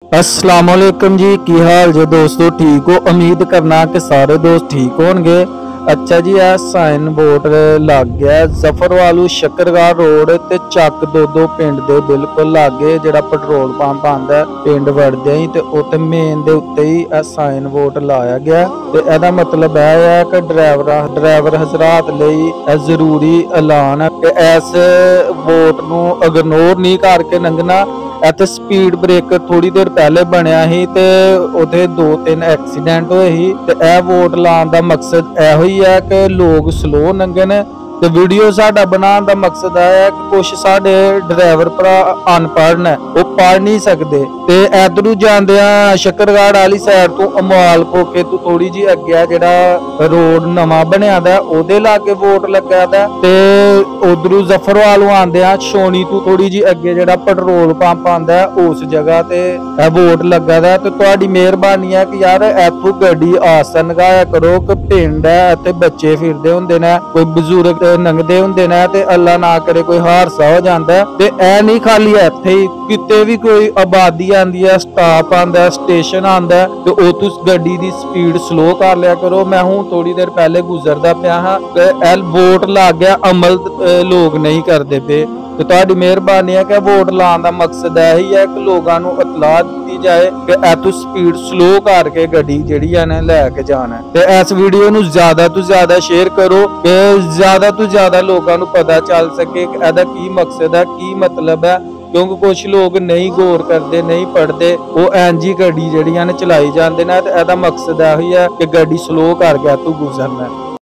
अस्सलाम वालेकुम जी, की हाल जो दोस्तों? ठीक हो? उम्मीद करना कि सारे दोस्त ठीक होंगे। अच्छा जी, आ साइन बोर्ड लग गया जफरवालू शकरगार रोड ते ਚੱਕ ਦੋ ਪਿੰਡ ਦੇ ਬਿਲਕੁਲ ਲਾਗੇ ਜਿਹੜਾ ਪੈਟਰੋਲ ਪੰਪ ਆਂਦਾ ਪਿੰਡ ਵੜਦੇ ਹੀ ਤੇ ਉੱਥੇ ਮੇਨ ਦੇ ਉੱਤੇ ਹੀ ਇਹ ਸਾਈਨ ਬੋਰਡ ਲਾਇਆ ਗਿਆ ਤੇ ਇਹਦਾ ਮਤਲਬ ਇਹ ਹੈ ਕਿ ਡਰਾਈਵਰ ਹਜ਼ਰਾਤ ਲਈ ਇਹ ਜ਼ਰੂਰੀ ਐਲਾਨ ਹੈ ਕਿ ਇਸ ਬੋਰਡ ਨੂੰ ਇਗਨੋਰ ਨਹੀਂ ਕਰਕੇ ਲੰਘਣਾ। ਇੱਥੇ ਸਪੀਡ ਬ੍ਰੇਕਰ ਥੋੜੀ ਦੇਰ ਪਹਿਲੇ ਬਣਿਆ ਸੀ ਤੇ ਉਥੇ 2-3 ਐਕਸੀਡੈਂਟ ਹੋਏ ਸੀ ਤੇ ਇਹ ਵੋਟ ਲਾਉਣ ਦਾ ਮਕਸਦ ਇਹੋ ਹੀ ਹੈ ਕਿ ਲੋਕ ਸਲੋ ਲੰਘਣ। ਤੇ ਵੀਡੀਓ ਸਾਡਾ ਬਣਾਉਣ ਦਾ ਮਕਸਦ ਹੈ ਕਿ ਕੁਝ ਸਾਡੇ ਡਰਾਈਵਰ ਭਰਾ ਅਨਪੜ੍ਹ ਨੇ, ਉਹ ਪੜ੍ਹ ਨਹੀਂ ਸਕਦੇ ਤੇ ਇਧਰੋਂ ਜਾਂਦਿਆਂ ਸ਼ੱਕਰਗੜ੍ਹ ਵਾਲੀ ਸਾਈਡ ਤੋਂ ਅਮਾਲ ਕੋਕੇ ਤੋਂ ਥੋੜੀ ਜੀ ਅੱਗੇ ਜਿਹੜਾ ਰੋਡ ਨਵਾਂ ਬਣਿਆ ਦਾ ਉਹਦੇ ਲਾਗੇ ਵੋਟ ਲੱਗਾ ਦਾ ਤੇ ਉਧਰੋਂ ਜ਼ਫਰਵਾਲੋਂ ਆਂਦਿਆਂ ਛੋਣੀ ਤੋਂ ਥੋੜੀ ਜੀ ਅੱਗੇ ਜਿਹੜਾ ਪੈਟਰੋਲ ਪੰਪ ਆਂਦਾ ਉਸ ਜਗ੍ਹਾ ਤੇ ਇਹ ਵੋਟ ਲੱਗਾ ਦਾ। ਤੇ ਤੁਹਾਡੀ ਮਿਹਰਬਾਨੀ ਹੈ ਕਿ ਯਾਰ ਇੱਥੋਂ ਗੱਡੀ ਆਸਨ ਲਗਾਇਆ ਕਰੋ ਕਿ ਪਿੰਡ ਹੈ ਇੱਥੇ ਬੱਚੇ ਫਿਰਦੇ ਹੁੰਦੇ ਨੇ, ਕੋਈ ਬਜ਼ੁਰਗ ਨੰਗਦੇ ਹੁੰਦੇ ਨੇ ਤੇ ਅੱਲਾ ਨਾ ਕਰੇ ਕੋਈ ਹਾਦਸਾ ਹੋ ਜਾਂਦਾ ਤੇ ਐ ਨਹੀਂ ਖਾਲੀ ਇੱਥੇ ਹੀ ਕਿਤੇ ਵੀ ਕੋਈ ਆਬਾਦੀ ਆਂਦੀ ਹੈ, ਸਟਾਪ ਆਂਦਾ, ਸਟੇਸ਼ਨ ਆਂਦਾ ਤੇ ਉਹ ਤੁਸੀਂ ਗੱਡੀ ਦੀ ਸਪੀਡ ਸਲੋ ਕਰ ਲਿਆ ਕਰੋ। ਮੈਂ ਹੁਣ ਥੋੜੀ ਦੇਰ ਪਹਿਲੇ ਗੁਜ਼ਰਦਾ ਪਿਆ ਹਾਂ ਕਿ ਇਹ ਵੋਟ ਲੱਗ ਗਿਆ, ਅਮਲ ਲੋਕ ਨਹੀਂ ਕਰਦੇ ਪਏ ਤੇ ਤੁਹਾਡੀ ਮਿਹਰਬਾਨੀ ਹੈ ਕਿ ਵੋਟ ਲਾਉਣ ਦਾ ਮਕਸਦ ਇਹੀ ਹੈ ਕਿ ਲੋਕਾਂ ਨੂੰ ਇਤਲਾਹ ਦਿੱਤੀ ਜਾਏ ਕਿ ਇਥੋਂ ਸਪੀਡ ਸਲੋ ਕਰਕੇ ਗੱਡੀ ਜਿਹੜੀ ਹੈ ਨਾ ਲੈ ਕੇ ਜਾਣਾ ਤੇ ਇਸ ਵੀਡੀਓ ਨੂੰ ਜ਼ਿਆਦਾ ਤੋਂ ਜ਼ਿਆਦਾ ਸ਼ੇਅਰ ਕਰੋ ਕਿ ਜ਼ਿਆਦਾ ਤੋਂ ਜ਼ਿਆਦਾ ਲੋਕਾਂ ਨੂੰ ਪਤਾ ਚੱਲ ਸਕੇ ਕਿ ਇਹਦਾ ਕੀ ਮਕਸਦ ਹੈ, ਕੀ ਮਤਲਬ ਹੈ। ਕਿਉਂਕਿ ਕੁਝ ਲੋਕ ਨਹੀਂ ਗੌਰ ਕਰਦੇ, ਨਹੀਂ ਪੜ੍ਹਦੇ, ਉਹ ਐਨਜੀ ਗੱਡੀ ਜਿਹੜੀਆਂ ਨੇ ਚਲਾਈ ਜਾਂਦੇ ਨੇ ਤੇ ਇਹਦਾ ਮਕਸਦ ਇਹੀ ਹੈ ਕਿ ਗੱਡੀ ਸਲੋ ਕਰਕੇ ਤੂੰ ਗੁਜ਼ਰਨਾ।